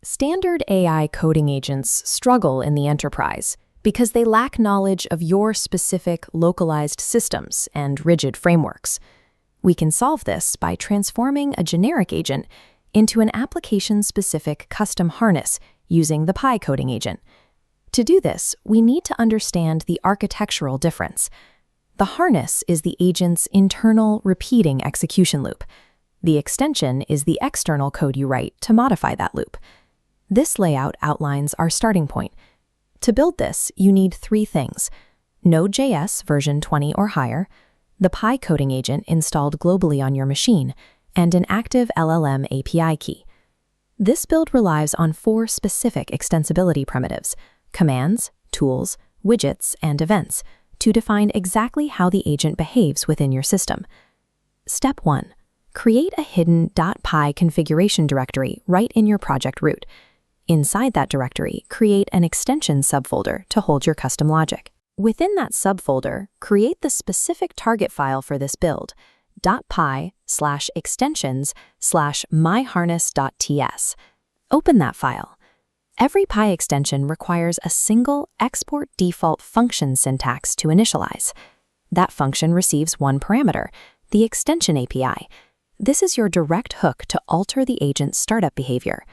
Standard AI coding agents struggle in the enterprise because they lack knowledge of your specific localized systems and rigid frameworks. We can solve this by transforming a generic agent into an application-specific custom harness using the Pi coding agent. To do this, we need to understand the architectural difference. The harness is the agent's internal repeating execution loop. The extension is the external code you write to modify that loop. This layout outlines our starting point. To build this, you need three things: Node.js version 20 or higher, the Pi coding agent installed globally on your machine, and an active LLM API key. This build relies on four specific extensibility primitives: commands, tools, widgets, and events, to define exactly how the agent behaves within your system. Step 1. Create a hidden .py configuration directory right in your project root. Inside that directory, create an extension subfolder to hold your custom logic. Within that subfolder, create the specific target file for this build, .py/extensions/myharness.ts. Open that file. Every Pi extension requires a single export default function syntax to initialize. That function receives one parameter, the extension API. This is your direct hook to alter the agent's startup behavior.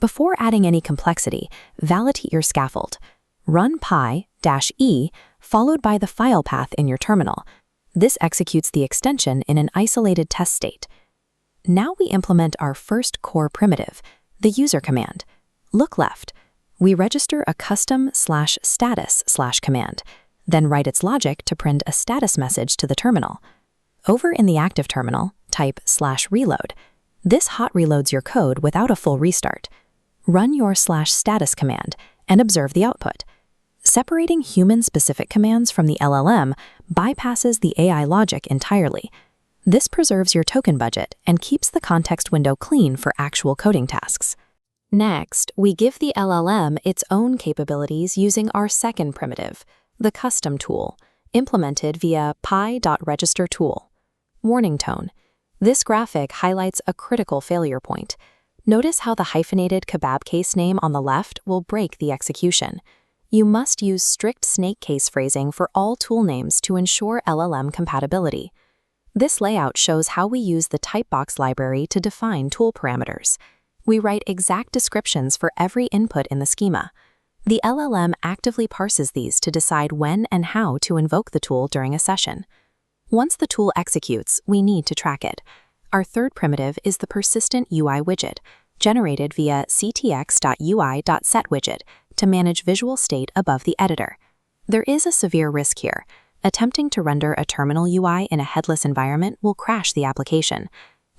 Before adding any complexity, validate your scaffold. Run pi-e followed by the file path in your terminal. This executes the extension in an isolated test state. Now we implement our first core primitive, the user command. Look left. We register a custom /status/ command, then write its logic to print a status message to the terminal. Over in the active terminal, type /reload. This hot reloads your code without a full restart. Run your /status command and observe the output. Separating human-specific commands from the LLM bypasses the AI logic entirely. This preserves your token budget and keeps the context window clean for actual coding tasks. Next, we give the LLM its own capabilities using our second primitive, the custom tool, implemented via pi.registerTool. Warning tone. This graphic highlights a critical failure point. Notice how the hyphenated kebab case name on the left will break the execution. You must use strict snake case phrasing for all tool names to ensure LLM compatibility. This layout shows how we use the Typebox library to define tool parameters. We write exact descriptions for every input in the schema. The LLM actively parses these to decide when and how to invoke the tool during a session. Once the tool executes, we need to track it. Our third primitive is the persistent UI widget, generated via ctx.ui.setWidget to manage visual state above the editor. There is a severe risk here. Attempting to render a terminal UI in a headless environment will crash the application.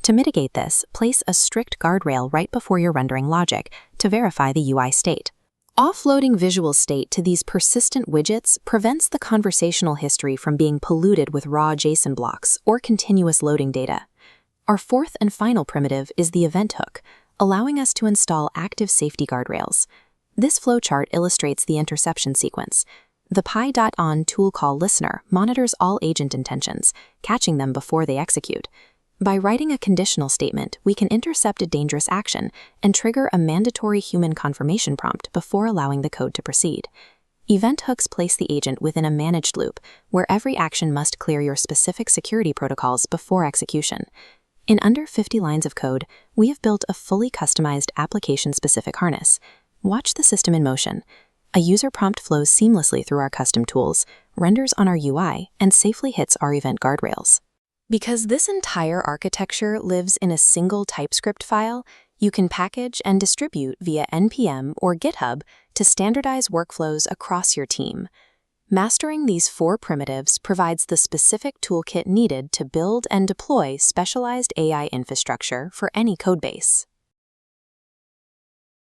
To mitigate this, place a strict guardrail right before your rendering logic to verify the UI state. Offloading visual state to these persistent widgets prevents the conversational history from being polluted with raw JSON blocks or continuous loading data. Our fourth and final primitive is the event hook, allowing us to install active safety guardrails. This flowchart illustrates the interception sequence. The pi.on tool call listener monitors all agent intentions, catching them before they execute. By writing a conditional statement, we can intercept a dangerous action and trigger a mandatory human confirmation prompt before allowing the code to proceed. Event hooks place the agent within a managed loop, where every action must clear your specific security protocols before execution. In under 50 lines of code, we have built a fully customized application-specific harness. Watch the system in motion. A user prompt flows seamlessly through our custom tools, renders on our UI, and safely hits our event guardrails. Because this entire architecture lives in a single TypeScript file, you can package and distribute via NPM or GitHub to standardize workflows across your team. Mastering these four primitives provides the specific toolkit needed to build and deploy specialized AI infrastructure for any codebase.